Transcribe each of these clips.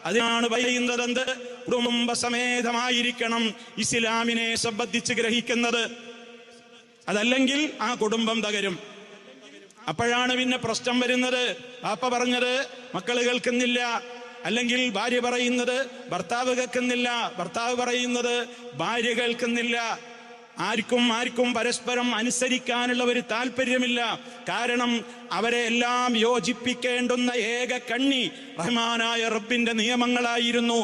അതിനാണ് പറയുന്നത് കുടുംബസമേതമായിരിക്കണം ഇസ്ലാമിനെ സംബന്ധിച്ച് ഗ്രഹിക്കുന്നത്. അതല്ലെങ്കിൽ ആ കുടുംബം തകരും. അപ്പോഴാണ് പിന്നെ പ്രശ്നം വരുന്നത്. പാപ്പ പറഞ്ഞത് മക്കള് കേൾക്കുന്നില്ല, അല്ലെങ്കിൽ ഭാര്യ പറയുന്നത് ഭർത്താവ് കേൾക്കുന്നില്ല, ഭർത്താവ് പറയുന്നത് ഭാര്യ കേൾക്കുന്നില്ല. ആർക്കും പരസ്പരം അനുസരിക്കാനുള്ള ഒരു താല്പര്യമില്ല. കാരണം അവരെ എല്ലാം യോജിപ്പിക്കേണ്ടുന്ന ഏക കണ്ണി റഹ്മാനായ റബ്ബിന്റെ നിയമങ്ങളായിരുന്നു.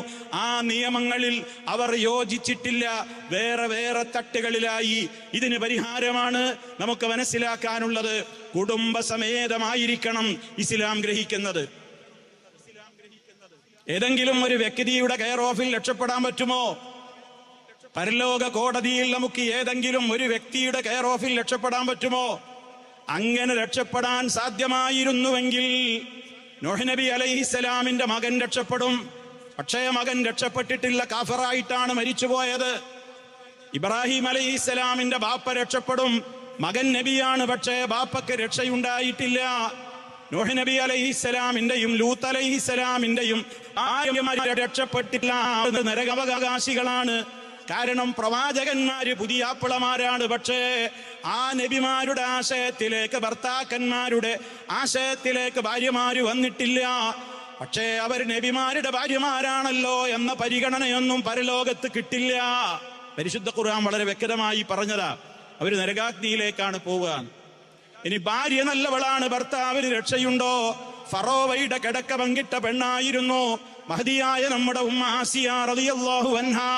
ആ നിയമങ്ങളിൽ അവർ യോജിച്ചിട്ടില്ല, വേറെ വേറെ തട്ടുകളിലായി. ഇതിന് പരിഹാരമാണ് നമുക്ക് മനസ്സിലാക്കാനുള്ളത്. കുടുംബസമേതമായിരിക്കണം ഇസ്ലാം ഗ്രഹിക്കുന്നത്. ഏതെങ്കിലും ഒരു വ്യക്തിയുടെ കെയർ ഓഫിൽ രക്ഷപ്പെടാൻ പറ്റുമോ? പരലോക കോടതിയിൽ നമുക്ക് ഏതെങ്കിലും ഒരു വ്യക്തിയുടെ കെയർ ഓഫിൽ രക്ഷപ്പെടാൻ പറ്റുമോ? അങ്ങനെ രക്ഷപ്പെടാൻ സാധ്യമായിരുന്നുവെങ്കിൽ നൂഹ് നബി അലൈഹിസ്സലാമിന്റെ മകൻ രക്ഷപ്പെടും. പക്ഷേ മകൻ രക്ഷപ്പെട്ടിട്ടില്ല, കാഫറായിട്ടാണ് മരിച്ചുപോയത്. ഇബ്രാഹിം അലൈഹിസ്സലാമിന്റെ ബാപ്പ രക്ഷപ്പെടും, മകൻ നബിയാണ്, പക്ഷേ ബാപ്പക്ക് രക്ഷയുണ്ടായിട്ടില്ല. നൂഹ് നബി അലൈഹിസ്സലാമിന്റെയും ലൂത്ത് അലൈഹിസ്സലാമിന്റെയും ആരും രക്ഷപ്പെട്ടില്ല, നരകാവകാശികളാണ്. കാരണം പ്രവാചകന്മാര് പുതിയ ആപ്പിളമാരാണ്. പക്ഷേ ആ നബിമാരുടെ ആശയത്തിലേക്ക്, ഭർത്താക്കന്മാരുടെ ആശയത്തിലേക്ക് ഭാര്യമാര് വന്നിട്ടില്ല. പക്ഷേ അവർ നബിമാരുടെ ഭാര്യമാരാണല്ലോ എന്ന പരിഗണനയൊന്നും പരലോകത്ത് കിട്ടില്ല. പരിശുദ്ധ ഖുർആൻ വളരെ വ്യക്തമായി പറഞ്ഞതാ, അവര് നരകാഗ്നിയിലേക്കാണ് പോവുക. ഇനി ഭാര്യ നല്ലവളാണ്, ഭർത്താവിന് രക്ഷയുണ്ടോ? ഫറോവയുടെ കിടക്ക പങ്കിട്ട പെണ്ണായിരുന്നു മഹദിയായ നമ്മുടെ ഉമ്മ ആസിയ റളിയല്ലാഹു അൻഹാ.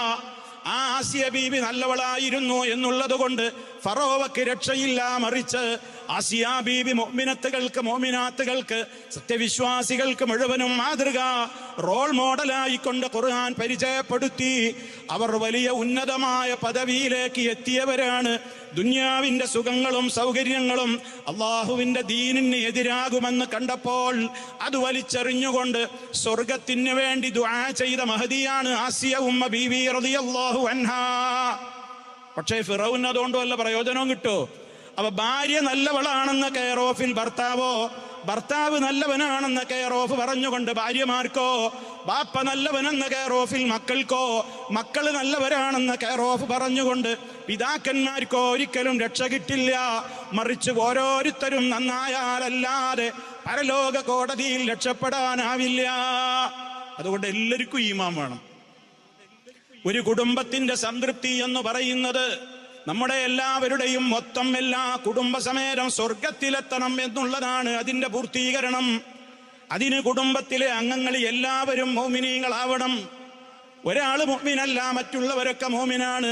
ആ ആസിയ ബീബി നല്ലവളായിരുന്നു എന്നുള്ളത് കൊണ്ട് ഫറോവക്ക് രക്ഷയില്ല. മറിച്ച് ആസിയ ബീബി മുഅ്മിനത്തുകൾക്ക്, മുഅ്മിനാത്തുകൾക്ക്, സത്യവിശ്വാസികൾക്ക് മുഴുവനും മാതൃക, റോൾ മോഡലായിക്കൊണ്ട് ഖുർആൻ പരിചയപ്പെടുത്തി. അവർ വലിയ ഉന്നതമായ പദവിയിലേക്ക് എത്തിയവരാണ്. ദുനിയാവിന്റെ സുഖങ്ങളും സൗകര്യങ്ങളും അള്ളാഹുവിന്റെ ദീനിന് എതിരാകുമെന്ന് കണ്ടപ്പോൾ അത് വലിച്ചെറിഞ്ഞുകൊണ്ട് സ്വർഗത്തിന് വേണ്ടി ദുആ ചെയ്ത മഹദിയാണ് ആസിയ ഉമ്മ ബീവി റളിയല്ലാഹു അൻഹാ. പക്ഷേ ഫിറൗന് അതുകൊണ്ട് വല്ല പ്രയോജനവും കിട്ടുമോ? അപ്പൊ ഭാര്യ നല്ലവളാണെന്ന കെയർ ഓഫിൽ ഭർത്താവോ, ഭർത്താവ് നല്ലവനാണെന്ന കെയർ ഓഫ് പറഞ്ഞുകൊണ്ട് ഭാര്യമാർക്കോ, ബാപ്പ നല്ലവനെന്ന കെയർ ഓഫിൽ മക്കൾക്കോ, മക്കള് നല്ലവരാണെന്ന കെയർ ഓഫ് പറഞ്ഞുകൊണ്ട് പിതാക്കന്മാർക്കോ ഒരിക്കലും രക്ഷ കിട്ടില്ല. മറിച്ച് ഓരോരുത്തരും നന്നായാലല്ലാതെ പരലോക കോടതിയിൽ രക്ഷപ്പെടാനാവില്ല. അതുകൊണ്ട് എല്ലാവർക്കും ഈമാൻ വേണം. ഒരു കുടുംബത്തിന്റെ സംതൃപ്തി എന്ന് പറയുന്നത് നമ്മുടെ എല്ലാവരുടെയും മൊത്തം എല്ലാ കുടുംബസമേതം സ്വർഗത്തിലെത്തണം എന്നുള്ളതാണ് അതിന്റെ പൂർത്തീകരണം. അതിന് കുടുംബത്തിലെ അംഗങ്ങൾ എല്ലാവരും മോമിനീങ്ങളാവണം. ഒരാൾ മോമിനല്ല, മറ്റുള്ളവരൊക്കെ മോമിനാണ്.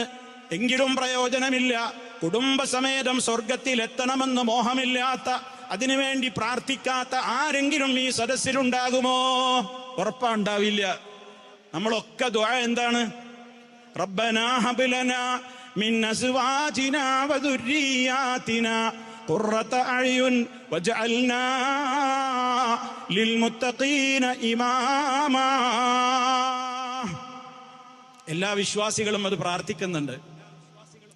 എങ്കിലും പ്രയോജനമില്ല. കുടുംബസമേതം സ്വർഗത്തിലെത്തണമെന്ന് മോഹമില്ലാത്ത, അതിനുവേണ്ടി പ്രാർത്ഥിക്കാത്ത ആരെങ്കിലും ഈ സദസ്സിലുണ്ടാകുമോ? ഉറപ്പാണ്ടാവില്ല. നമ്മളൊക്കെ ദുആ എന്താണ്? റബ്ബനാ ഹബ് ലനാ മിൻ അസ്വാജിനാ വദുർരിയാതിനാ ഖുർറത അയ്യുൻ വജഅൽനാ ലിൽമുത്തഖീന ഇമാമാ. എല്ലാ വിശ്വാസികളും അത് പ്രാർത്ഥിക്കുന്നുണ്ട്.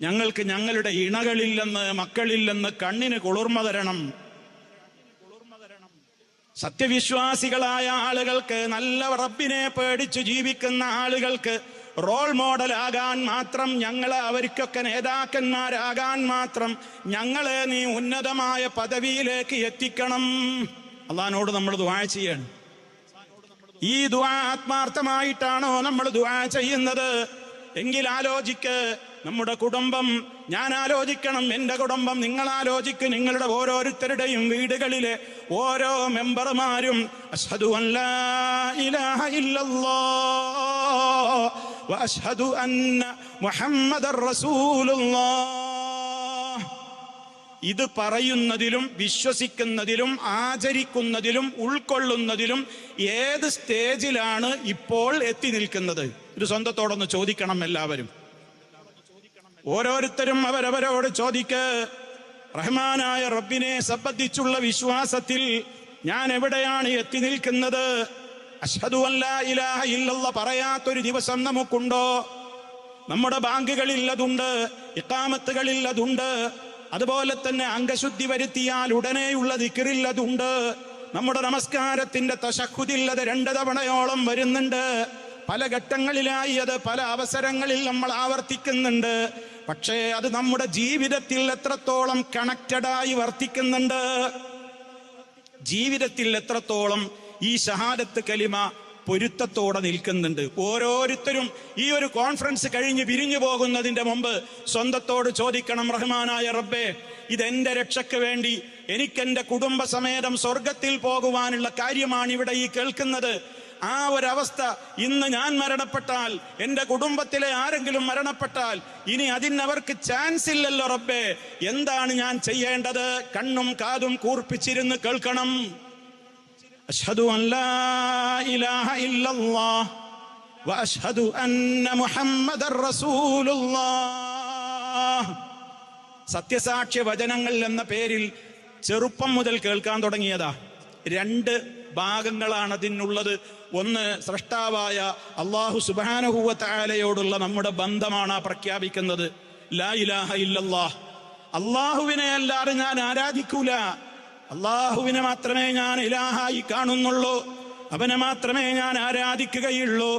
ഞങ്ങൾക്ക് ഞങ്ങളുടെ ഇണകളില്ലെന്ന്, മക്കളില്ലെന്ന് കണ്ണിന് കുളിർമ തരണം. സത്യവിശ്വാസികളായ ആളുകൾക്ക്, നല്ല റബ്ബിനെ പേടിച്ച് ജീവിക്കുന്ന ആളുകൾക്ക് റോൾ മോഡലാകാൻ മാത്രം, ഞങ്ങളെ അവർക്കൊക്കെ നേതാക്കന്മാരാകാൻ മാത്രം ഞങ്ങളെ നീ ഉന്നതമായ പദവിയിലേക്ക് എത്തിക്കണം. അള്ളാഹിനോട് നമ്മൾ ദുആ ചെയ്യണം. ഈ ദുആ ആത്മാർത്ഥമായിട്ടാണോ നമ്മൾ ദുആ ചെയ്യുന്നത്? എങ്കിൽ ആലോചിക്ക്. നമ്മുടെ കുടുംബം, ഞാൻ ആലോചിക്കണം, എൻ്റെ കുടുംബം നിങ്ങൾ ആലോചിക്ക്. നിങ്ങളുടെ ഓരോരുത്തരുടെയും വീടുകളിലെ ഓരോ മെമ്പർമാരും അശ്ഹദു അല്ലാ ഇലാഹ ഇല്ലല്ലാഹ് വ അശ്ഹദു അന്ന മുഹമ്മദർ റസൂലുള്ളാഹ്. ഇത് പറയുന്നതിലും വിശ്വസിക്കുന്നതിലും ആചരിക്കുന്നതിലും ഉൾക്കൊള്ളുന്നതിലും ഏത് സ്റ്റേജിലാണ് ഇപ്പോൾ എത്തി നിൽക്കുന്നത്? ഇത് സ്വന്തത്തോടൊന്ന് ചോദിക്കണം എല്ലാവരും. ഓരോരുത്തരും അവരവരോട് ചോദിക്ക്. റഹ്മാനായ റബ്ബിനെ സംബന്ധിച്ചുള്ള വിശ്വാസത്തിൽ ഞാൻ എവിടെയാണ് എത്തി നിൽക്കുന്നത്? അശ്ഹദു അല്ലാ ഇലാഹ ഇല്ലല്ലാഹ് പറയാത്തൊരു ദിവസം നമുക്കുണ്ടോ? നമ്മുടെ ബാങ്കുകളിൽ അതുണ്ട്, ഇഖാമത്തുകളിൽ അതുണ്ട്. അതുപോലെ തന്നെ അംഗശുദ്ധി വരുത്തിയാൽ ഉടനെയുള്ള ദിക്റിൽ അതുണ്ട്. നമ്മുടെ നമസ്കാരത്തിന്റെ തശഹുദിൽ അത് 2 തവണയോളം വരുന്നുണ്ട്. പല ഘട്ടങ്ങളിലായി അത് പല അവസരങ്ങളിൽ നമ്മൾ ആവർത്തിക്കുന്നുണ്ട്. പക്ഷേ അത് നമ്മുടെ ജീവിതത്തിൽ എത്രത്തോളം കണക്റ്റഡായി വർത്തിക്കുന്നുണ്ട്, ജീവിതത്തിൽ എത്രത്തോളം ഈ ഷഹാദത്ത് കലിമ പൊരുത്തത്തോടെ നിൽക്കുന്നുണ്ട്. ഓരോരുത്തരും ഈ ഒരു കോൺഫറൻസ് കഴിഞ്ഞ് പിരിഞ്ഞു പോകുന്നതിന്റെ മുമ്പ് സ്വന്തത്തോട് ചോദിക്കണം, റഹ്മാനായ റബ്ബേ, ഇതെന്റെ രക്ഷയ്ക്ക് വേണ്ടി എനിക്കെന്റെ കുടുംബസമേതം സ്വർഗത്തിൽ പോകുവാനുള്ള കാര്യമാണ് ഇവിടെ ഈ കേൾക്കുന്നത്. ആ ഒരവസ്ഥ ഇന്ന് ഞാൻ മരണപ്പെട്ടാൽ, എന്റെ കുടുംബത്തിലെ ആരെങ്കിലും മരണപ്പെട്ടാൽ, ഇനി അതിനവർക്ക് ചാൻസ് ഇല്ലല്ലോ റബ്ബേ. എന്താണ് ഞാൻ ചെയ്യേണ്ടത്? കണ്ണും കാതും കൂർപ്പിച്ചിരുന്ന് കേൾക്കണം. അശ്ഹദു അൻ ലാ ഇലാഹ ഇല്ലല്ലാഹ് വ അശ്ഹദു അന്ന മുഹമ്മദർ റസൂലുള്ളാഹ്. സത്യസാക്ഷ്യ വചനങ്ങൾ എന്ന പേരിൽ ചെറുപ്പം മുതൽ കേൾക്കാൻ തുടങ്ങിയതാ. 2 ഭാഗങ്ങളാണ് അതിനുള്ളത്. ഒന്ന്, സ്രഷ്ടാവായ അല്ലാഹു സുബ്ഹാനഹു വ തആലയോടുള്ള നമ്മുടെ ബന്ധമാണ് ആ പ്രഖ്യാപിക്കുന്നത്. ലാ ഇലാഹ ഇല്ലല്ലാഹ്, അല്ലാഹുവിനെ അല്ലാതെ ഞാൻ ആരാധിക്കൂല, അല്ലാഹുവിനെ മാത്രമേ ഞാൻ ഇലാഹായി കാണുന്നുള്ളൂ, അവനെ മാത്രമേ ഞാൻ ആരാധിക്കുകയുള്ളൂ.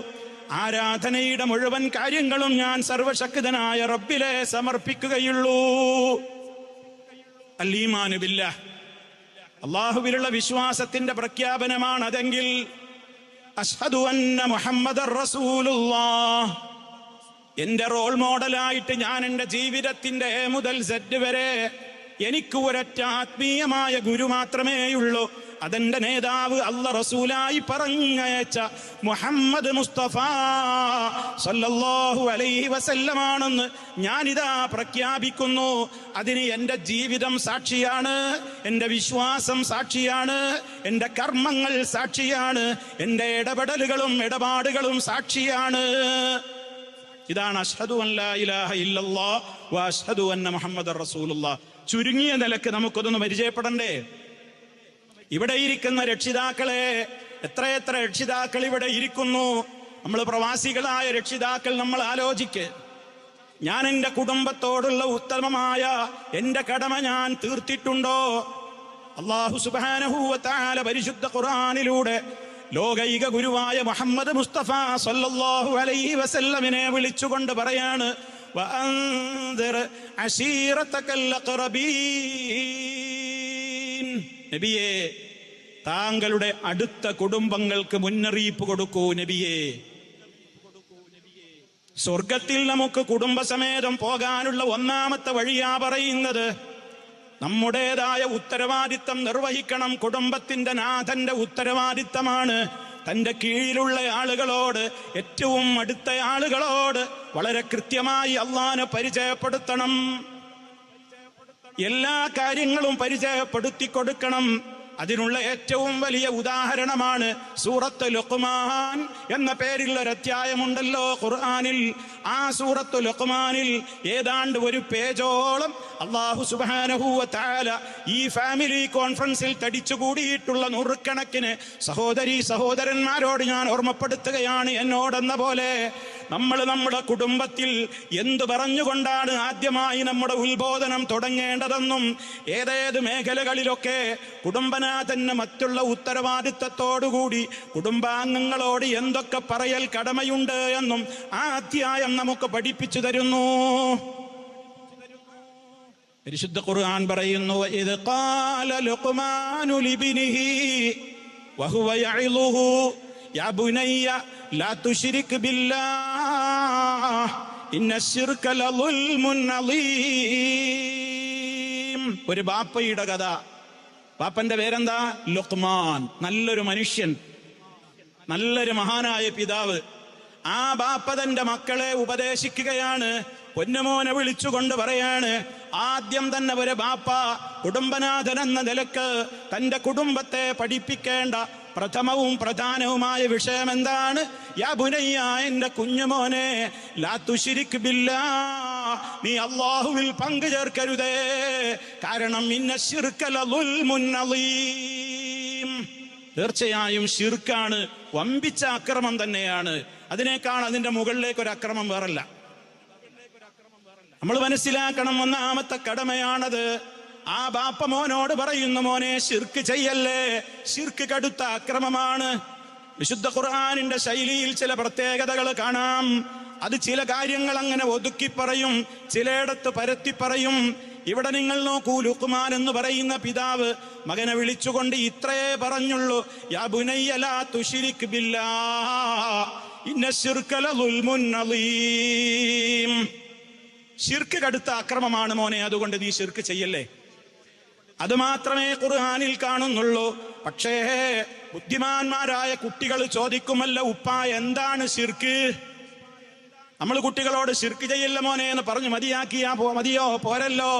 ആരാധനയുടെ മുഴുവൻ കാര്യങ്ങളും ഞാൻ സർവശക്തനായ റബ്ബിലെ സമർപ്പിക്കുകയുള്ളൂ. അൽ ഈമാനു ബില്ലാഹ്, അല്ലാഹുവിലുള്ള വിശ്വാസത്തിന്റെ പ്രഖ്യാപനമാണ് അതെങ്കിൽ അശ്ഹദു അന്ന മുഹമ്മദർ റസൂലുള്ളാഹ്, എന്റെ റോൾ മോഡലായിട്ട് ഞാൻ എന്റെ ജീവിതത്തിന്റെ എ മുതൽ സെഡ് വരെ എനിക്ക് ഒരൊറ്റ ആത്മീയമായ ഗുരു മാത്രമേയുള്ളൂ. അതെന്റെ നേതാവ് അല്ലാഹു റസൂലായി പറഞ്ഞയച്ച മുഹമ്മദ് മുസ്തഫ സല്ലല്ലാഹു അലൈഹി വസല്ലമാണെന്ന് ഞാനിതാ പ്രഖ്യാപിക്കുന്നു. അതിന് എന്റെ ജീവിതം സാക്ഷിയാണ്, എന്റെ വിശ്വാസം സാക്ഷിയാണ്, എന്റെ കർമ്മങ്ങൾ സാക്ഷിയാണ്, എന്റെ ഇടപെടലുകളും ഇടപാടുകളും സാക്ഷിയാണ്. ഇതാണ് അശ്ഹദു അൻ ലാ ഇലാഹ ഇല്ലല്ലാഹ് വ അശ്ഹദു അന്ന മുഹമ്മദർ റസൂലുള്ളാഹ്. ചുരുങ്ങിയ നിലക്ക് നമുക്കതൊന്ന് പരിചയപ്പെടണ്ടേ? ഇവിടെ ഇരിക്കുന്ന രക്ഷിതാക്കളെ, എത്രയെത്ര രക്ഷിതാക്കൾ ഇവിടെ ഇരിക്കുന്നു. നമ്മൾ പ്രവാസികളായ രക്ഷിതാക്കൾ, നമ്മൾ ആലോചിക്ക്, ഞാൻ എൻ്റെ കുടുംബത്തോടുള്ള ഉത്തമമായ എൻ്റെ കടമ ഞാൻ തീർത്തിട്ടുണ്ടോ? അല്ലാഹു സുബ്ഹാനഹു വ തആല പരിശുദ്ധ ഖുർആനിലൂടെ ലോകൈക ഗുരുവായ മുഹമ്മദ് മുസ്തഫ സല്ലല്ലാഹു അലൈഹി വസല്ലമിനെ വിളിച്ചുകൊണ്ട് പറയാണ്, വഅൻദിർ അശീറതകൽ അഖറബീൻ. നബിയേ, താങ്കളുടെ അടുത്ത കുടുംബങ്ങൾക്ക് മുന്നറിയിപ്പ് കൊടുക്കൂ നബിയേ. സ്വർഗത്തിൽ നമുക്ക് കുടുംബസമേതം പോകാനുള്ള ഒന്നാമത്തെ വഴിയാ പറയുന്നത്. നമ്മുടേതായ ഉത്തരവാദിത്തം നിർവഹിക്കണം. കുടുംബത്തിന്റെ നാഥന്റെ ഉത്തരവാദിത്തമാണ് തന്റെ കീഴിലുള്ള ആളുകളോട്, ഏറ്റവും അടുത്ത ആളുകളോട് വളരെ കൃത്യമായി അള്ളാഹനെ പരിചയപ്പെടുത്തണം. എല്ലാ കാര്യങ്ങളും പരിചയപ്പെടുത്തി കൊടുക്കണം. അതിനുള്ള ഏറ്റവും വലിയ ഉദാഹരണമാണ് സൂറത്ത് ലുഖ്മാൻ എന്ന പേരിലുള്ള ഒരു അധ്യായമുണ്ടല്ലോ ഖുർആനിൽ. ആ സൂറത്ത് ലുഖ്മാനിൽ ഏതാണ്ട് ഒരു പേജോളം അല്ലാഹു സുബ്ഹാനഹു വ തആല ഈ ഫാമിലി കോൺഫറൻസിൽ തടിച്ചുകൂടിയിട്ടുള്ള നൂറുകണക്കിന് സഹോദരീ സഹോദരന്മാരോട് ഞാൻ ഓർമ്മപ്പെടുത്തുകയാണ്. എന്നോടെന്ന പോലെ നമ്മൾ നമ്മുടെ കുടുംബത്തിൽ എന്തു പറഞ്ഞുകൊണ്ടാണ് ആദ്യമായി നമ്മുടെ ഉത്ബോധനം തുടങ്ങേണ്ടതെന്നും, ഏതേത് മേഖലകളിലൊക്കെ കുടുംബനാഥന് മറ്റുള്ള ഉത്തരവാദിത്തത്തോടുകൂടി കുടുംബാംഗങ്ങളോട് എന്തൊക്കെ പറയൽ കടമയുണ്ട് എന്നും ആ അധ്യായം നമുക്ക് പഠിപ്പിച്ചു തരുന്നു. പരിശുദ്ധ ഖുർആൻ പറയുന്നു, ഇദ് ഖാല ലുഖ്മാനു ലിബ്നിഹി വഹുവ യഇളുഹു യാ ബുനയ്യ ലാ തുശ്രിക് ബില്ലാഹ് ഇന്നശ്ശിർക ലളുൽമുൻ അളീം. ഒരു ബാപ്പയുടെ കഥ. ബാപ്പന്റെ പേരെന്താ? ലുഖ്മാൻ. നല്ലൊരു മനുഷ്യൻ, നല്ലൊരു മഹാനായ പിതാവ്. ആ ബാപ്പ തന്റെ മക്കളെ ഉപദേശിക്കുകയാണ്. പൊന്നുമോനെ വിളിച്ചുകൊണ്ട് പറയാണ്, ആദ്യം തന്നെ ഒരു ബാപ്പ കുടുംബനാഥൻ എന്ന നിലക്ക് തന്റെ കുടുംബത്തെ പഠിപ്പിക്കേണ്ട പ്രഥമവും പ്രധാനവുമായ വിഷയം എന്താണ്? യാ ബുനയ്യ, എന്റെ കുഞ്ഞുമോനെ, ലാ തുശ്രിക് ബില്ലാഹ്, നീ അല്ലാഹുവിൽ പങ്കു ചേർക്കരുതേ. കാരണം ഇന്ന ശിർക ലളുൽമുൻ അളീം, തീർച്ചയായും ശിർക്കാണ്, വമ്പിച്ച അക്രമം തന്നെയാണ്. അതിനേക്കാൾ അതിന്റെ മുകളിലേക്ക് ഒരു അക്രമം വേറല്ല. നമ്മൾ മനസ്സിലാക്കണം, ഒന്നാമത്തെ കടമയാണത്. ആ ബാപ്പ മോനോട് പറയുന്നു, മോനെ ശിർക്ക് ചെയ്യല്ലേ, ശിർക്ക് കടുത്ത അക്രമമാണ്. വിശുദ്ധ ഖുർആനിന്റെ ശൈലിയിൽ ചില പ്രത്യേകതകൾ കാണാം. അത് ചില കാര്യങ്ങൾ അങ്ങനെ ഒതുക്കി പറയും, ചിലയിടത്ത് പരത്തി പറയും. ഇവിടെ നിങ്ങൾ നോക്കൂ, ലുഖ്മാൻ എന്ന് പറയുന്ന പിതാവ് മകനെ വിളിച്ചുകൊണ്ട് ഇത്രയേ പറഞ്ഞുള്ളൂ, യാ ബുനയ്യ ലാ തുശ്രിക് ബില്ലാഹ് ഇന്ന ശിർക ലദുൽമുൻ അളീം. ശിർക്ക് കടുത്ത അക്രമമാണ് മോനെ, അതുകൊണ്ട് നീ ശിർക്ക് ചെയ്യല്ലേ. അത് മാത്രമേ ഖുർആനിൽ കാണുന്നുള്ളൂ. പക്ഷേ ബുദ്ധിമാന്മാരായ കുട്ടികൾ ചോദിക്കുമല്ലോ, ഉപ്പ എന്താണ് ശിർക്ക്? നമ്മൾ കുട്ടികളോട് ശിർക്ക് ചെയ്യില്ല മോനെ എന്ന് പറഞ്ഞു മതിയാക്കിയാ മതിയോ? പോരല്ലോ.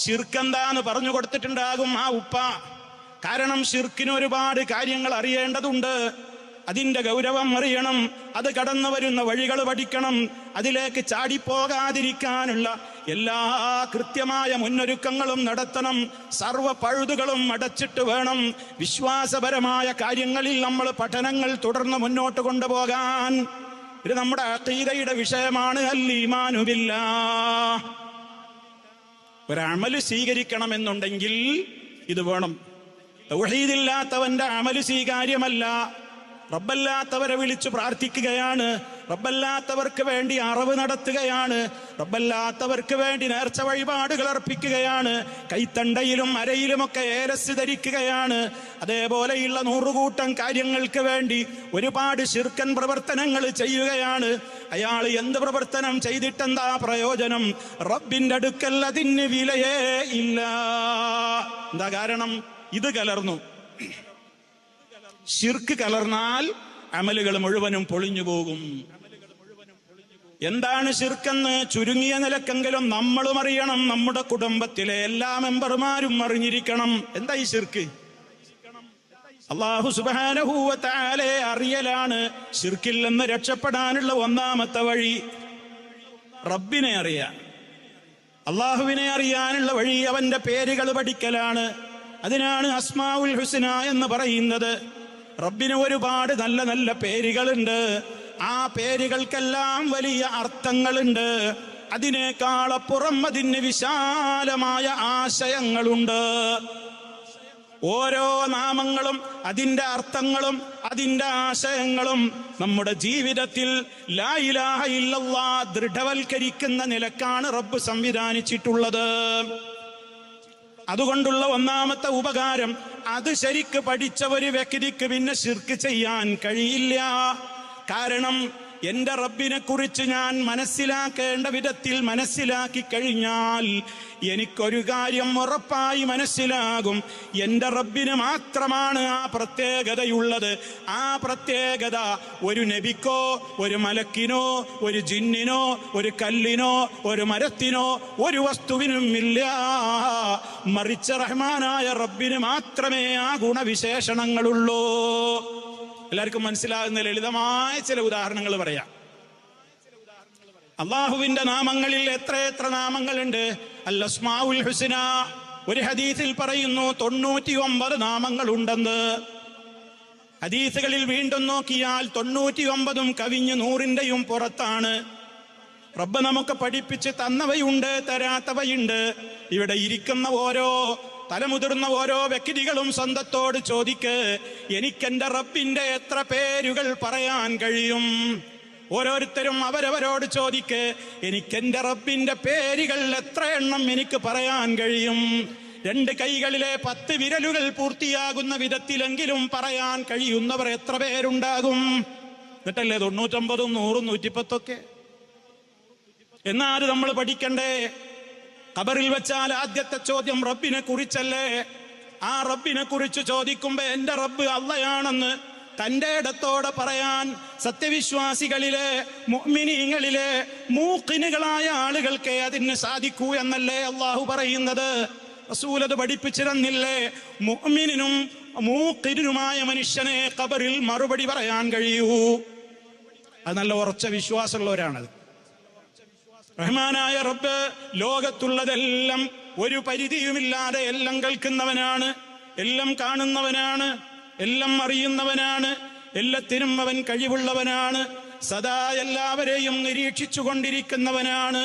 ശിർക്ക് എന്താന്ന് പറഞ്ഞു കൊടുത്തിട്ടുണ്ടാകും ആ ഉപ്പ. കാരണം ശിർക്കിന് ഒരുപാട് കാര്യങ്ങൾ അറിയേണ്ടതുണ്ട്. അതിന്റെ ഗൗരവം അറിയണം, അത് കടന്നു വരുന്ന വഴികൾ പഠിക്കണം, അതിലേക്ക് ചാടിപ്പോകാതിരിക്കാനുള്ള എല്ലാ കൃത്യമായ മുന്നൊരുക്കങ്ങളും നടത്തണം. സർവ്വ പഴുതുകളും അടച്ചിട്ട് വേണം വിശ്വാസപരമായ കാര്യങ്ങളിൽ നമ്മൾ പഠനങ്ങൾ തുടർന്ന് മുന്നോട്ട് കൊണ്ടുപോകാൻ. ഇത് നമ്മുടെ അഖീദയുടെ വിഷയമാണ്. അൽ ഈമാനു ബില്ലാഹ്. ഒരമല് സ്വീകരിക്കണമെന്നുണ്ടെങ്കിൽ ഇത് വേണം. തൗഹീദില്ലാത്തവന്റെ അമല് സ്വീകാര്യമല്ല. റബ്ബല്ലാത്തവരെ വിളിച്ചു പ്രാർത്ഥിക്കുകയാണ്, റബ്ബല്ലാത്തവർക്ക് വേണ്ടി അറിവ് നടത്തുകയാണ്, റബ്ബല്ലാത്തവർക്ക് വേണ്ടി നേർച്ച വഴിപാടുകൾ അർപ്പിക്കുകയാണ്, കൈത്തണ്ടയിലും അരയിലുമൊക്കെ ഏലസ് ധരിക്കുകയാണ്. അതേപോലെയുള്ള നൂറുകൂട്ടം കാര്യങ്ങൾക്ക് വേണ്ടി ഒരുപാട് ശിർക്കൻ പ്രവർത്തനങ്ങൾ ചെയ്യുകയാണ്. അയാൾ എന്ത് പ്രവർത്തനം ചെയ്തിട്ടെന്താ പ്രയോജനം? റബ്ബിന്റെ അടുക്കൽ അതിന് വിലയേ ഇല്ല. എന്താ കാരണം? ഇത് കലർന്നു. ശിർക്ക് കലർന്നാൽ അമലുകൾ മുഴുവനും പൊളിഞ്ഞു പോകും. എന്താണ് ശിർക്കെന്ന് ചുരുങ്ങിയ നിലക്കെങ്കിലും നമ്മളും അറിയണം, നമ്മുടെ കുടുംബത്തിലെ എല്ലാ മെമ്പർമാരും അറിഞ്ഞിരിക്കണം. എന്താ ഈ ശിർക്ക്? അല്ലാഹു സുബ്ഹാനഹു വ തആലയെ അറിയലാണ് ശിർക്കിൽ നിന്ന് രക്ഷപ്പെടാനുള്ള ഒന്നാമത്തെ വഴി. റബ്ബിനെ അറിയാൻ, അള്ളാഹുവിനെ അറിയാനുള്ള വഴി അവന്റെ പേരുകൾ പഠിക്കലാണ്. അതിനാണ് അസ്മാഉൽ ഹുസ്ന എന്ന് പറയുന്നത്. റബ്ബിന് ഒരുപാട് നല്ല നല്ല പേരുകളുണ്ട്. ആ പേരുകൾക്കെല്ലാം വലിയ അർത്ഥങ്ങളുണ്ട്. അതിനേക്കാളപ്പുറം അതിന് വിശാലമായ ആശയങ്ങളുണ്ട്. ഓരോ നാമങ്ങളും അതിന്റെ അർത്ഥങ്ങളും അതിന്റെ ആശയങ്ങളും നമ്മുടെ ജീവിതത്തിൽ ലാ ഇലാഹ ഇല്ലല്ലാഹ് ദൃഢവൽക്കരിക്കുന്ന നിലക്കാണ് റബ്ബ് സംവിധാനിച്ചിട്ടുള്ളത്. അതുകൊണ്ടുള്ള ഒന്നാമത്തെ ഉപകാരം, അത് ശരിക്ക് പഠിച്ച ഒരു വ്യക്തിക്ക് പിന്നെ ശിർക്ക് ചെയ്യാൻ കഴിയില്ല. കാരണം എന്റെ റബ്ബിനെ കുറിച്ച് ഞാൻ മനസ്സിലാക്കേണ്ട വിധത്തിൽ മനസ്സിലാക്കി കഴിഞ്ഞാൽ എനിക്കൊരു കാര്യം ഉറപ്പായി മനസ്സിലാകും, എന്റെ റബ്ബിന് മാത്രമാണ് ആ പ്രത്യേകതയുള്ളത്. ആ പ്രത്യേകത ഒരു നബിക്കോ ഒരു മലക്കിനോ ഒരു ജിന്നിനോ ഒരു കല്ലിനോ ഒരു മരത്തിനോ ഒരു വസ്തുവിനും ഇല്ല. മറിച്ച് റഹ്മാനായ റബ്ബിന് മാത്രമേ ആ ഗുണവിശേഷണങ്ങളുള്ളൂ. എല്ലാവർക്കും മനസ്സിലാകുന്ന ലളിതമായ ചില ഉദാഹരണങ്ങൾ പറയാം. അള്ളാഹുവിന്റെ നാമങ്ങളിൽ എത്ര നാമങ്ങളുണ്ട്? അൽ അസ്മാഉൽ ഹുസ്ന. ഒരു ഹദീസിൽ പറയുന്നു 99 നാമങ്ങളുണ്ടെന്ന്. ഹദീസുകളിൽ വീണ്ടും നോക്കിയാൽ 99 കവിഞ്ഞ് 100ന്റെയും പുറത്താണ്. റബ്ബ് നമുക്ക് പഠിപ്പിച്ച് തന്നവയുണ്ട്, തരാത്തവയുണ്ട്. ഇവിടെ ഇരിക്കുന്ന ഓരോ തലമുതിർന്ന ഓരോ വ്യക്തികളും സ്വന്തത്തോട് ചോദിക്ക്, എനിക്കെന്റെ റബ്ബിന്റെ എത്ര പേരുകൾ പറയാൻ കഴിയും? ഓരോരുത്തരും അവരവരോട് ചോദിക്ക്, എനിക്കെന്റെ റബ്ബിന്റെ പേരുകൾ എത്ര എണ്ണം എനിക്ക് പറയാൻ കഴിയും? 2 കൈകളിലെ 10 വിരലുകൾ പൂർത്തിയാകുന്ന വിധത്തിലെങ്കിലും പറയാൻ കഴിയുന്നവർ എത്ര പേരുണ്ടാകും? എന്നിട്ടല്ലേ 99, 100, 110 എന്നാൽ നമ്മൾ പഠിക്കണ്ടേ? ഖബറിൽ വെച്ചാൽ ആദ്യത്തെ ചോദ്യം റബ്ബിനെ കുറിച്ചല്ലേ? ആ റബ്ബിനെ കുറിച്ച് ചോദിക്കുമ്പോ എന്റെ റബ്ബ് അള്ളയാണെന്ന് തന്റെ ഇടത്തോടെ പറയാൻ സത്യവിശ്വാസികളിലെ മുഅ്മിനീങ്ങളിലെ മൂഖിനുകളായ ആളുകൾക്ക് അതിന് സാധിക്കൂ എന്നല്ലേ അള്ളാഹു പറയുന്നത്? റസൂൽ അത് പഠിപ്പിച്ചിരുന്നില്ലേ? മുഅ്മിനിനും മൂഖിനുമായ മനുഷ്യനെ ഖബറിൽ മറുപടി പറയാൻ കഴിയൂ. അത് നല്ല ഉറച്ച വിശ്വാസമുള്ളവരാണത്. റഹ്മാനായ റബ്ബ് ലോകത്തുള്ളതെല്ലാം ഒരു പരിധിയുമില്ലാതെ എല്ലാം കേൾക്കുന്നവനാണ്, എല്ലാം കാണുന്നവനാണ്, എല്ലാം അറിയുന്നവനാണ്, എല്ലാത്തിനും അവൻ കഴിവുള്ളവനാണ്, സദാ എല്ലാവരെയും നിരീക്ഷിച്ചു കൊണ്ടിരിക്കുന്നവനാണ്.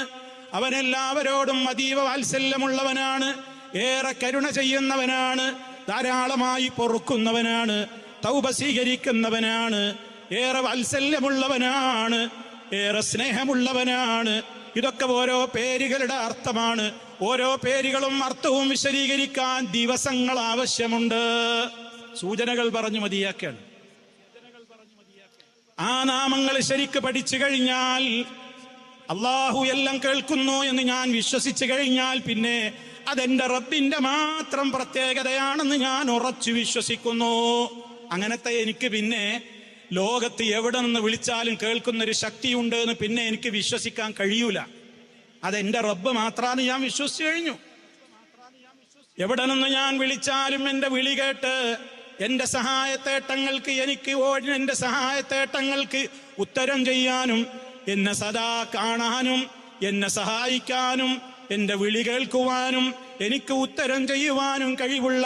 അവൻ എല്ലാവരോടും അതീവ വാത്സല്യമുള്ളവനാണ്. ഏറെ കരുണ ചെയ്യുന്നവനാണ്, ധാരാളമായി പൊറുക്കുന്നവനാണ്, തൗബ സ്വീകരിക്കുന്നവനാണ്, ഏറെ വാത്സല്യമുള്ളവനാണ്, ഏറെ സ്നേഹമുള്ളവനാണ്. ഇതൊക്കെ ഓരോ പേരുകളുടെ അർത്ഥമാണ്. ഓരോ പേരുകളും അർത്ഥവും വിശദീകരിക്കാൻ ദിവസങ്ങൾ ആവശ്യമുണ്ട്. സൂചനകൾ പറഞ്ഞു മതിയാക്കാണ്. ആ നാമങ്ങൾ ശരിക്ക് പഠിച്ചു കഴിഞ്ഞാൽ, അള്ളാഹു എല്ലാം കേൾക്കുന്നു എന്ന് ഞാൻ വിശ്വസിച്ചു കഴിഞ്ഞാൽ, പിന്നെ അതെന്റെ റബ്ബിന്റെ മാത്രം പ്രത്യേകതയാണെന്ന് ഞാൻ ഉറച്ചു വിശ്വസിക്കുന്നു. അങ്ങനത്തെ എനിക്ക് പിന്നെ ലോകത്ത് എവിടെ നിന്ന് വിളിച്ചാലും കേൾക്കുന്നൊരു ശക്തിയുണ്ട് എന്ന് പിന്നെ എനിക്ക് വിശ്വസിക്കാൻ കഴിയൂല. അതെന്റെ റബ്ബ് മാത്രമാണ് ഞാൻ വിശ്വസിച്ചു കഴിഞ്ഞു. എവിടെ നിന്ന് ഞാൻ വിളിച്ചാലും എന്റെ വിളി കേട്ട് എന്റെ സഹായത്തേട്ടങ്ങൾക്ക് എന്റെ സഹായത്തേട്ടങ്ങൾക്ക് ഉത്തരം ചെയ്യാനും, എന്നെ സദാ കാണാനും, എന്നെ സഹായിക്കാനും, എന്റെ വിളി കേൾക്കുവാനും, എനിക്ക് ഉത്തരം ചെയ്യുവാനും കഴിവുള്ള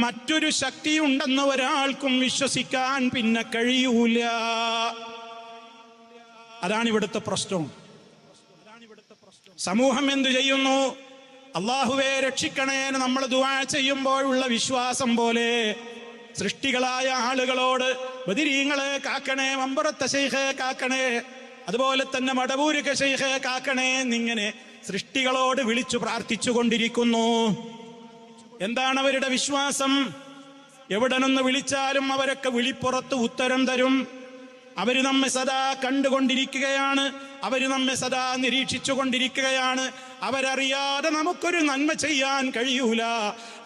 മറ്റൊരു ശക്തിയുണ്ടെന്ന് ഒരാൾക്കും വിശ്വസിക്കാൻ പിന്നെ കഴിയൂല. അതാണ് ഇവിടുത്തെ പ്രശ്നം. സമൂഹം എന്തു ചെയ്യുന്നു? അള്ളാഹുവെ രക്ഷിക്കണേ എന്ന് നമ്മൾ ദുആ ചെയ്യുമ്പോഴുള്ള വിശ്വാസം പോലെ സൃഷ്ടികളായ ആളുകളോട് ബദരീങ്ങളെ കാക്കണേ, മമ്പുറത്തെ ശൈഖേ കാക്കണേ, അതുപോലെ തന്നെ മടവൂരിക ശൈഖേ കാക്കണേ എന്നിങ്ങനെ സൃഷ്ടികളോട് വിളിച്ചു പ്രാർത്ഥിച്ചു കൊണ്ടിരിക്കുന്നു. എന്താണ് അവരുടെ വിശ്വാസം? എവിടെ നിന്ന് വിളിച്ചാലും അവരൊക്കെ വിളിപ്പുറത്ത് ഉത്തരം തരും. അവര് നമ്മെ സദാ കണ്ടുകൊണ്ടിരിക്കുകയാണ്, അവര് നമ്മെ സദാ നിരീക്ഷിച്ചു കൊണ്ടിരിക്കുകയാണ്. അവരറിയാതെ നമുക്കൊരു നന്മ ചെയ്യാൻ കഴിയൂല,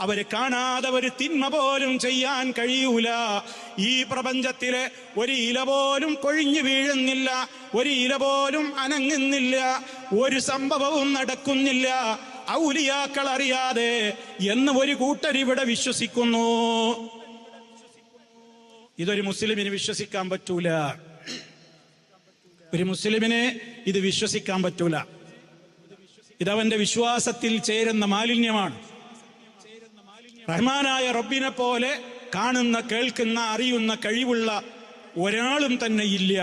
അവര് കാണാതെ ഒരു തിന്മ പോലും ചെയ്യാൻ കഴിയൂല. ഈ പ്രപഞ്ചത്തിലെ ഒരു ഇല പോലും കൊഴിഞ്ഞു വീഴുന്നില്ല, ഒരു ഇല പോലും അനങ്ങുന്നില്ല, ഒരു സംഭവവും നടക്കുന്നില്ല ഔലിയാക്കൾ അറിയാതെ എന്ന് ഒരു കൂട്ടരിവിടെ വിശ്വസിക്കുന്നു. ഇതൊരു മുസ്ലിമിന് വിശ്വസിക്കാൻ പറ്റൂല. ഒരു മുസ്ലിമിനെ ഇത് വിശ്വസിക്കാൻ പറ്റൂല. ഇതവന്റെ വിശ്വാസത്തിൽ ചേരുന്ന മാലിന്യമാണ്. റഹ്മാനായ റബ്ബിനെ പോലെ കാണുന്ന, കേൾക്കുന്ന, അറിയുന്ന കഴിവുള്ള ഒരാളും തന്നെ ഇല്ല.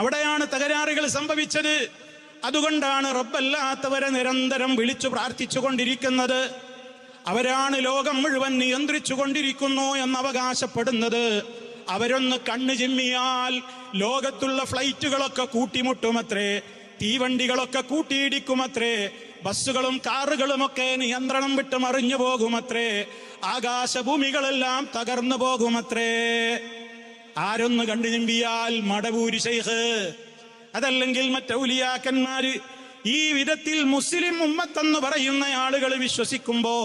അവിടെയാണ് തകരാറുകൾ സംഭവിച്ചത്. അതുകൊണ്ടാണ് റബ്ബല്ലാത്തവരെ നിരന്തരം വിളിച്ചു പ്രാർത്ഥിച്ചു കൊണ്ടിരിക്കുന്നത്. അവരാണ് ലോകം മുഴുവൻ നിയന്ത്രിച്ചു കൊണ്ടിരിക്കുന്നു എന്ന് അവകാശപ്പെടുന്നത്. അവരൊന്ന് കണ്ണു ചിമ്മിയാൽ ലോകത്തുള്ള ഫ്ലൈറ്റുകളൊക്കെ കൂട്ടിമുട്ടുമത്രേ, തീവണ്ടികളൊക്കെ കൂട്ടിയിടിക്കുമത്രേ, ബസ്സുകളും കാറുകളുമൊക്കെ നിയന്ത്രണം വിട്ട് മറിഞ്ഞു പോകുമത്രേ, ആകാശഭൂമികളെല്ലാം തകർന്നു പോകുമത്രേ. ആരൊന്ന് കണ്ടു ചിമ്പിയാൽ മടവൂരി ശൈഖ്, അതല്ലെങ്കിൽ മറ്റൗലിയാക്കന്മാര്, ഈ വിധത്തിൽ മുസ്ലിം ഉമ്മത്തെന്ന് പറയുന്ന ആളുകൾ വിശ്വസിക്കുമ്പോ,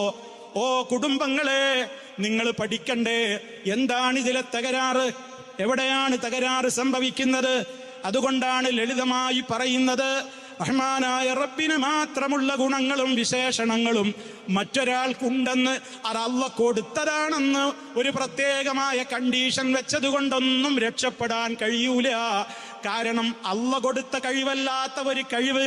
ഓ കുടുംബങ്ങളെ, നിങ്ങൾ പഠിക്കണ്ടേ എന്താണ് ഇതിലെ തകരാറ്, എവിടെയാണ് തകരാറ് സംഭവിക്കുന്നത്. അതുകൊണ്ടാണ് ലളിതമായി പറയുന്നത്, റഹ്മാനായ റബ്ബിന് മാത്രമുള്ള ഗുണങ്ങളും വിശേഷണങ്ങളും മറ്റൊരാൾക്കുണ്ടെന്ന്, അത് അല്ലാഹ് കൊടുത്തതാണെന്ന് ഒരു പ്രത്യേകമായ കണ്ടീഷൻ വെച്ചത് കൊണ്ടൊന്നും രക്ഷപ്പെടാൻ കഴിയൂല. കാരണം അല്ലാഹ് കൊടുത്ത കഴിവല്ലാത്ത ഒരു കഴിവ്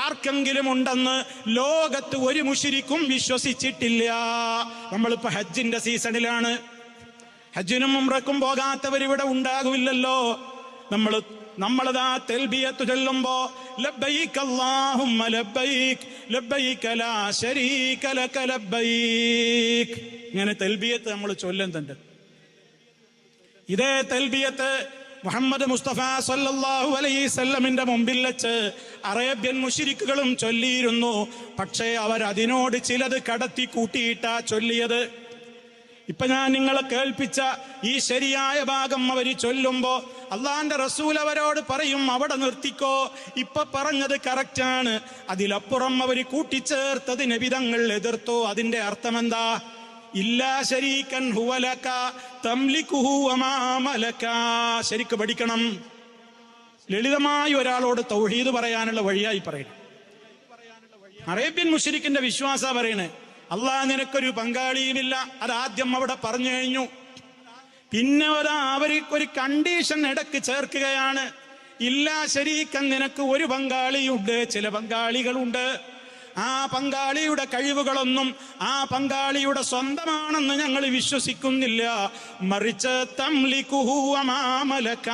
ആർക്കെങ്കിലും ഉണ്ടെന്ന് ലോകത്ത് ഒരു മുശ്രിക്കും വിശ്വസിച്ചിട്ടില്ല. നമ്മളിപ്പോ ഹജ്ജിന്റെ സീസണിലാണ്. ഹജ്ജിനും ഉംറക്കും പോകാത്തവരിവിടെ ഉണ്ടാകില്ലല്ലോ. നമ്മളതാ തൽബിയത്ത് ചൊല്ലുമ്പോ ലബ്ബൈക അല്ലാഹുമ്മ ലബ്ബൈക ലബ്ബൈക ലാ ശരീക ലക ലബ്ബൈക, ഇങ്ങനെ തൽബിയത്ത് നമ്മൾ ചൊല്ലുന്നുണ്ട്. ഇതേ തൽബിയത്ത് മുഹമ്മദ് മുസ്തഫ സല്ലല്ലാഹു അലൈഹി വസല്ലമിന്റെ മുമ്പിൽ വെച്ച് അറേബ്യൻ മുശ്രിക്കുകളും ചൊല്ലിയിരുന്നു. പക്ഷേ അവരതിനോട് ചിലത് കടത്തി കൂട്ടിയിട്ടാ ചൊല്ലിയത്. ഇപ്പൊ ഞാൻ നിങ്ങളെ കേൾപ്പിച്ച ഈ ശരിയായ ഭാഗം അവര് ചൊല്ലുമ്പോ അള്ളാന്റെ റസൂൽ അവരോട് പറയും, അവിടെ നിർത്തിക്കോ, ഇപ്പൊ പറഞ്ഞത് കറക്റ്റാണ്. അതിലപ്പുറം അവര് കൂട്ടിച്ചേർത്തത് നബിതങ്ങൾ എതിർത്തോ. അതിന്റെ അർത്ഥം എന്താ? ഇല്ലാ ശരീകൻ ഹുവലക തംലികുഹു വമാ മലക. ശരിക്ക് പഠിക്കണം. ലളിതമായി ഒരാളോട് തൗഹീദ് പറയാനുള്ള വഴിയായി പറയണം. അറേബ്യൻ മുശ്രിക്കിന്റെ വിശ്വാസ പറയണേ, അള്ളാഹ് നിനക്കൊരു പങ്കാളിയുമില്ല. അതാദ്യം അവിടെ പറഞ്ഞു കഴിഞ്ഞു. പിന്നെ അവർക്ക് കണ്ടീഷൻ ഇടക്ക് ചേർക്കുകയാണ്. ഇല്ലാ ശരീക്കൻ, നിനക്ക് ഒരു പങ്കാളിയുണ്ട്, ചില പങ്കാളികളുണ്ട്. ആ പങ്കാളിയുടെ കഴിവുകളൊന്നും ആ പങ്കാളിയുടെ സ്വന്തമാണെന്ന് ഞങ്ങൾ വിശ്വസിക്കുന്നില്ല. മറിച്ച് തംലികുഹു വമാ മലക,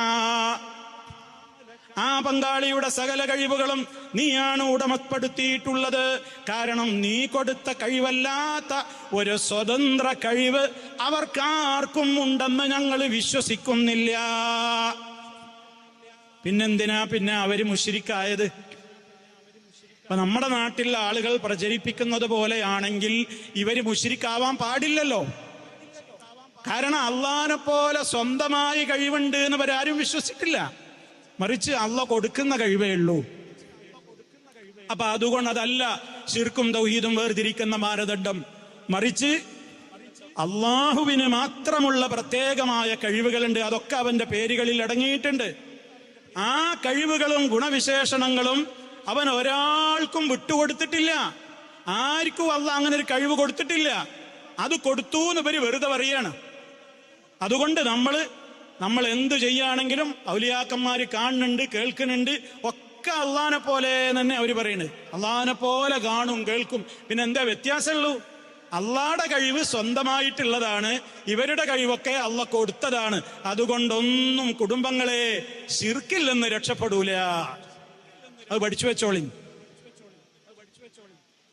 ആ പങ്കാളിയുടെ സകല കഴിവുകളും നീയാണ് ഉടമപ്പെടുത്തിയിട്ടുള്ളത്. കാരണം നീ കൊടുത്ത കഴിവല്ലാത്ത ഒരു സ്വതന്ത്ര കഴിവ് അവർക്കാർക്കും ഉണ്ടെന്ന് ഞങ്ങൾ വിശ്വസിക്കുന്നില്ല. പിന്നെന്തിനാ പിന്നെ അവര് മുശ്രിക്കായത്? അപ്പൊ നമ്മുടെ നാട്ടിലെ ആളുകൾ പ്രചരിപ്പിക്കുന്നത് പോലെയാണെങ്കിൽ ഇവര് മുശ്രിക്കാവാൻ പാടില്ലല്ലോ. കാരണം അള്ളാനെ പോലെ സ്വന്തമായി കഴിവുണ്ട് എന്ന് ഇവരാരും വിശ്വസിച്ചിട്ടില്ല. മറിച്ച് അള്ളാഹ് കൊടുക്കുന്ന കഴിവേ ഉള്ളൂ. അപ്പൊ അതുകൊണ്ട് അതല്ല ശിർക്കും തൗഹീദും വേർതിരിക്കുന്ന മാനദണ്ഡം. മറിച്ച് അള്ളാഹുവിന് മാത്രമുള്ള പ്രത്യേകമായ കഴിവുകളുണ്ട്. അതൊക്കെ അവന്റെ പേരുകളിൽ അടങ്ങിയിട്ടുണ്ട്. ആ കഴിവുകളും ഗുണവിശേഷണങ്ങളും അവൻ ഒരാൾക്കും വിട്ടുകൊടുത്തിട്ടില്ല. ആർക്കും അള്ളാഹ് അങ്ങനെ ഒരു കഴിവ് കൊടുത്തിട്ടില്ല. അത് കൊടുത്തു എന്ന് ഇവര് വെറുതെ പറയാണ്. അതുകൊണ്ട് നമ്മൾ എന്ത് ചെയ്യുകയാണെങ്കിലും ഔലിയാക്കന്മാര് കാണുന്നുണ്ട്, കേൾക്കുന്നുണ്ട്, ഒക്കെ അള്ളാനെ പോലെ തന്നെ അവര് പറയുന്നത്. അള്ളാനെ പോലെ കാണും, കേൾക്കും. പിന്നെ എന്താ വ്യത്യാസമുള്ളൂ? അള്ളാടെ കഴിവ് സ്വന്തമായിട്ടുള്ളതാണ്, ഇവരുടെ കഴിവൊക്കെ അള്ളാഹ് കൊടുത്തതാണ്. അതുകൊണ്ടൊന്നും കുടുംബങ്ങളെ ശിർക്കിൽ നിന്ന് രക്ഷപ്പെടൂല. അത് പഠിച്ചു വെച്ചോളി.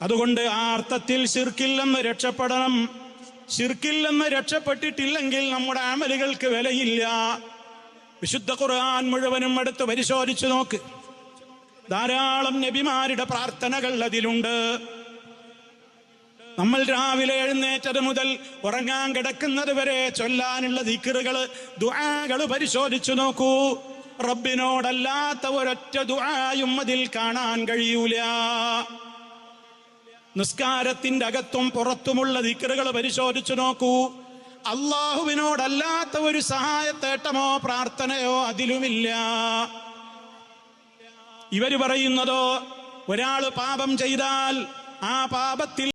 അതുകൊണ്ട് ആ അർത്ഥത്തിൽ ശിർക്കിൽ നിന്ന് രക്ഷപ്പെടണം. ശിർക്കിൽ നിന്ന് രക്ഷപ്പെട്ടിട്ടില്ലെങ്കിൽ നമ്മുടെ അമലുകൾക്ക് വിലയില്ല. വിശുദ്ധ ഖുർആൻ മുഴുവനും എടുത്ത് പരിശോധിച്ചു നോക്ക്. ധാരാളം നബിമാരുടെ പ്രാർത്ഥനകൾ അതിലുണ്ട്. നമ്മൾ രാവിലെ എഴുന്നേറ്റത് മുതൽ ഉറങ്ങാൻ കിടക്കുന്നത് വരെ ചൊല്ലാനുള്ള ദിക്റുകള്, ദുആകള് പരിശോധിച്ചു നോക്കൂ. റബ്ബിനോടല്ലാത്ത ഒരൊറ്റ ദുആയും അതിൽ കാണാൻ കഴിയൂല. നിസ്കാരത്തിന്റെ അകത്തും പുറത്തുമുള്ള ദിക്റുകൾ പരിശോധിച്ചു നോക്കൂ. അള്ളാഹുവിനോടല്ലാത്ത ഒരു സഹായത്തേട്ടമോ പ്രാർത്ഥനയോ അതിലുമില്ല. ഇവര് പറയുന്നതോ ഒരാള് പാപം ചെയ്താൽ ആ പാപത്തിൽ